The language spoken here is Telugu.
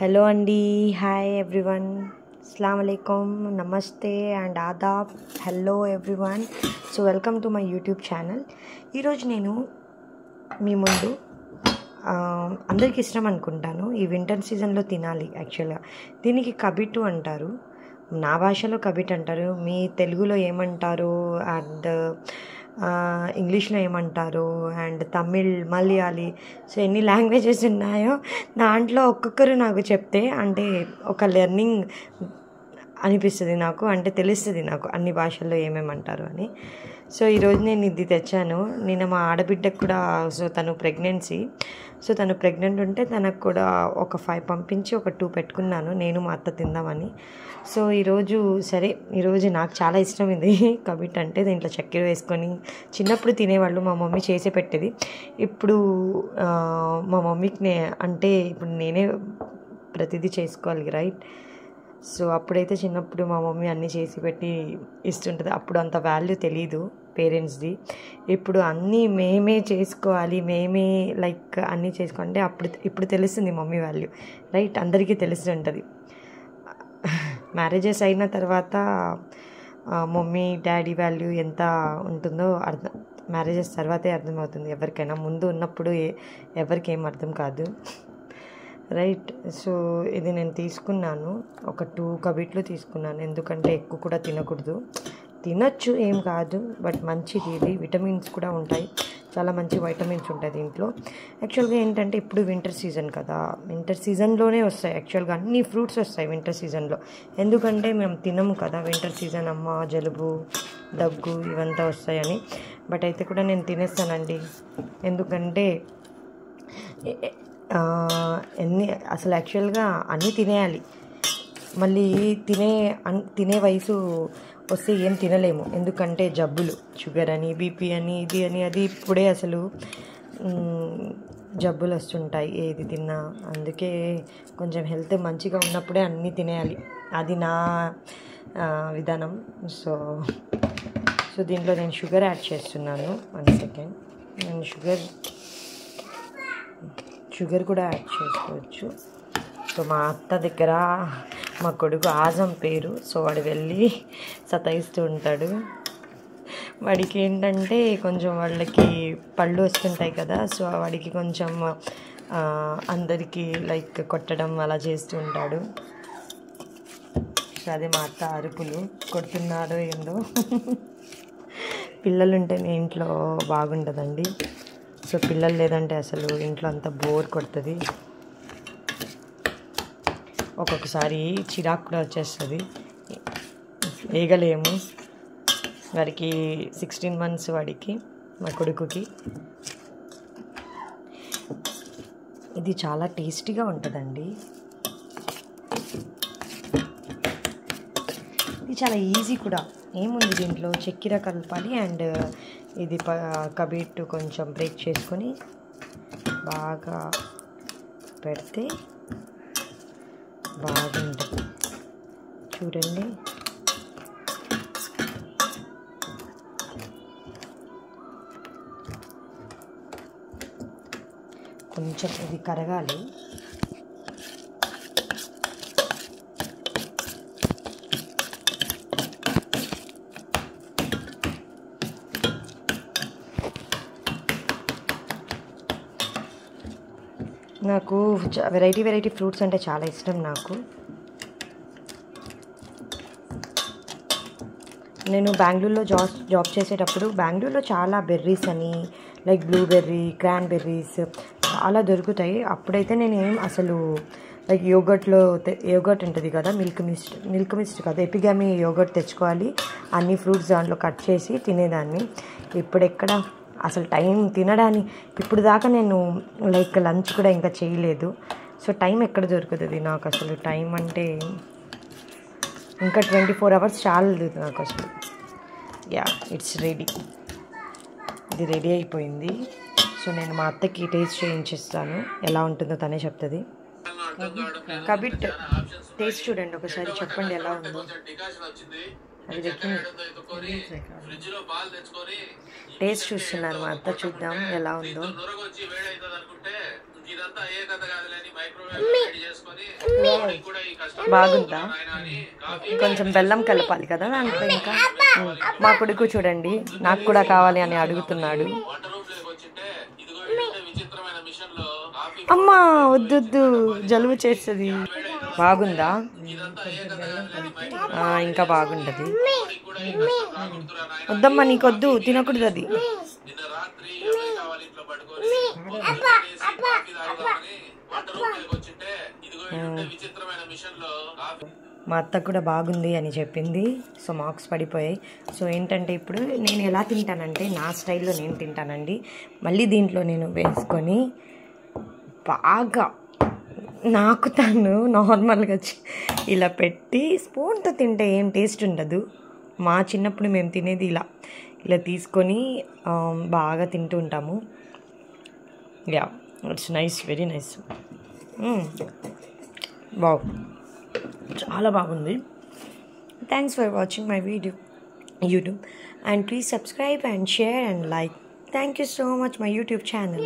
हेलो अंडी हाय एवरीवन अस्सलाम वालेकुम నమస్తే అండ్ ఆదాబ్ hello everyone so welcome to my YouTube channel. ఈరోజు నేను మీ ముందు అందరికి ఇష్టం అనుకుంటాను ఈ వింటర్ సీజన్లో తినాలి. యాక్చువల్గా దీనికి కబిట్టు అంటారు, నా భాషలో కబిట్ అంటారు, మీ తెలుగులో ఏమంటారు అండ్ ఇంగ్లీష్లో ఏమంటారు అండ్ తమిళ్ మలయాళీ సో ఎన్ని లాంగ్వేజెస్ ఉన్నాయో దాంట్లో ఒక్కొక్కరు నాకు చెప్తే అంటే ఒక లెర్నింగ్ అనిపిస్తుంది నాకు, అంటే తెలుస్తుంది నాకు అన్ని భాషల్లో ఏమేమంటారు అని. సో ఈరోజు నేను ఇది తెచ్చాను. నేను మా ఆడబిడ్డకు కూడా సో తను ప్రెగ్నెన్సీ, సో తను ప్రెగ్నెంట్ ఉంటే తనకు కూడా ఒక 5 పంపించి ఒక 2 పెట్టుకున్నాను నేను మా అత్త తిందామని. సో ఈరోజు సరే ఈరోజు నాకు చాలా ఇష్టం ఇది కబిట్ అంటే. దీంట్లో చక్కెర వేసుకొని చిన్నప్పుడు తినేవాళ్ళు, మా మమ్మీ చేసే పెట్టేది. ఇప్పుడు మా మమ్మీకి అంటే ఇప్పుడు నేనే ప్రతిదీ చేసుకోవాలి రైట్. సో అప్పుడైతే చిన్నప్పుడు మా మమ్మీ అన్నీ చేసి పెట్టి ఇస్తుంటుంది, అప్పుడు అంత వాల్యూ తెలీదు పేరెంట్స్ది. ఇప్పుడు అన్నీ మేమే చేసుకోవాలి, మేమే లైక్ అన్నీ చేసుకోండి ఇప్పుడు తెలుస్తుంది మమ్మీ వాల్యూ రైట్. అందరికీ తెలుస్తుంటుంది. మ్యారేజెస్ అయిన తర్వాత మమ్మీ డాడీ వాల్యూ ఎంత ఉంటుందో మ్యారేజెస్ తర్వాతే అర్థమవుతుంది ఎవరికైనా. ముందు ఉన్నప్పుడు ఎవరికి ఏం అర్థం కాదు రైట్. సో ఇది నేను తీసుకున్నాను, ఒక 2 కబిట్లు తీసుకున్నాను, ఎందుకంటే ఎక్కువ కూడా తినకూడదు. తినొచ్చు ఏం కాదు, బట్ మంచిది ఇది. విటమిన్స్ కూడా ఉంటాయి, చాలా మంచి వైటమిన్స్ ఉంటాయి దీంట్లో. యాక్చువల్గా ఏంటంటే ఇప్పుడు వింటర్ సీజన్ కదా, వింటర్ సీజన్లోనే వస్తాయి యాక్చువల్గా అన్ని ఫ్రూట్స్ వస్తాయి వింటర్ సీజన్లో. ఎందుకంటే మేము తినము కదా వింటర్ సీజన్, అమ్మ జలుబు దగ్గు ఇవంతా వస్తాయని. బట్ అయితే కూడా నేను తినేస్తానండి, ఎందుకంటే అసలు యాక్చువల్గా అన్నీ తినేయాలి. మళ్ళీ తినే వయసు వస్తే ఏం తినలేము, ఎందుకంటే జబ్బులు షుగర్ అని బీపీ అని ఇది అని అది ఇప్పుడే అసలు జబ్బులు వస్తుంటాయి ఏది తిన్నా. అందుకే కొంచెం హెల్త్ మంచిగా ఉన్నప్పుడే అన్నీ తినేయాలి, అది నా విధానం. సో దీంట్లో నేను షుగర్ యాడ్ చేస్తున్నాను. 1 సెకండ్, నేను షుగర్ కూడా యాడ్ చేసుకోవచ్చు. సో మా అత్త దగ్గర మా కొడుకు ఆజం పేరు, సో వాడు వెళ్ళి సతాయిస్తూ ఉంటాడు. వాడికి ఏంటంటే కొంచెం వాళ్ళకి పళ్ళు వస్తుంటాయి కదా, సో వాడికి కొంచెం అందరికీ లైక్ కొట్టడం అలా చేస్తూ ఉంటాడు. సో అదే మా అత్త అరుపులు, కొడుతున్నాడో ఏందో. పిల్లలుంటేనే ఇంట్లో బాగుంటుందండి. సో పిల్లలు లేదంటే అసలు ఇంట్లో అంతా బోర్ కొడుతుంది, ఒక్కొక్కసారి చిరాకు కూడా వచ్చేస్తుంది, వేగలేము. వాడికి 16 months వాడికి, మా కొడుకుకి. ఇది చాలా టేస్టీగా ఉంటుందండి, ఇది చాలా ఈజీ కూడా. ఏముంది దీంట్లో చక్కెర కలపాలి అండ్ ఇది కబిట్ కొంచెం బ్రేక్ చేసుకొని బాగా పెడితే బాగుంటుంది. చూడండి కొంచెం ఇది కరగాలి. నాకు వెరైటీ ఫ్రూట్స్ అంటే చాలా ఇష్టం నాకు. నేను బెంగళూరులో జాబ్ చేసేటప్పుడు బెంగళూరులో చాలా బెర్రీస్ అని లైక్ బ్లూబెర్రీ క్రాన్బెర్రీస్ చాలా దొరుకుతాయి. అప్పుడైతే నేను అసలు లైక్ యోగర్ట్ ఉంటుంది కదా, మిల్క్ మిస్ట్ కదా, ఎపిగామి యోగర్ట్ తెచ్చుకోవాలి, అన్ని ఫ్రూట్స్ దాంట్లో కట్ చేసి తినేదాన్ని. ఇప్పుడు ఎక్కడ అసలు టైం తినడానికి, ఇప్పుడు దాకా నేను లైక్ లంచ్ కూడా ఇంకా చేయలేదు. సో టైం ఎక్కడ దొరుకుతుంది నాకు అసలు. టైం అంటే ఇంకా 24 hours చాలదు నాకు అసలు. యా ఇట్స్ రెడీ, ఇది రెడీ అయిపోయింది. సో నేను మా అత్తకి టేస్ట్ చేయించిస్తాను, ఎలా ఉంటుందో తనే చెప్తుంది. కబిట్ టేస్ట్ చూడండి ఒకసారి, చెప్పండి ఎలా ఉందో. అది టేస్ట్ చూస్తున్నారు మా అత్త, చూద్దాం ఎలా ఉందో. బాగుందా? కొంచెం బెల్లం కలపాలి కదా దాంట్లో. ఇంకా మా కొడుకు చూడండి నాకు కూడా కావాలి అని అడుగుతున్నాడు. అమ్మా వద్దొద్దు, జలుబు చేస్తుంది. బాగుందా? ఇంకా బాగుంటది. వద్దమ్మా, నీకొద్దు, తినకూడదు అది. మా అత్త కూడా బాగుంది అని చెప్పింది. సో మార్క్స్ పడిపోయాయి. సో ఏంటంటే ఇప్పుడు నేను ఎలా తింటానంటే నా స్టైల్లో నేను తింటానండి. మళ్ళీ దీంట్లో నేను వేసుకొని బాగా నాకు తను నార్మల్గా ఇలా పెట్టి స్పూన్తో తింటే ఏం టేస్ట్ ఉండదు. మా చిన్నప్పుడు మేము తినేది ఇలా ఇలా తీసుకొని బాగా తింటూ ఉంటాము. Yeah, it's nice, very nice. Wow, చాలా బాగుంది. Thanks for watching my video YouTube, and please subscribe and share and like. Thank you so much my YouTube channel.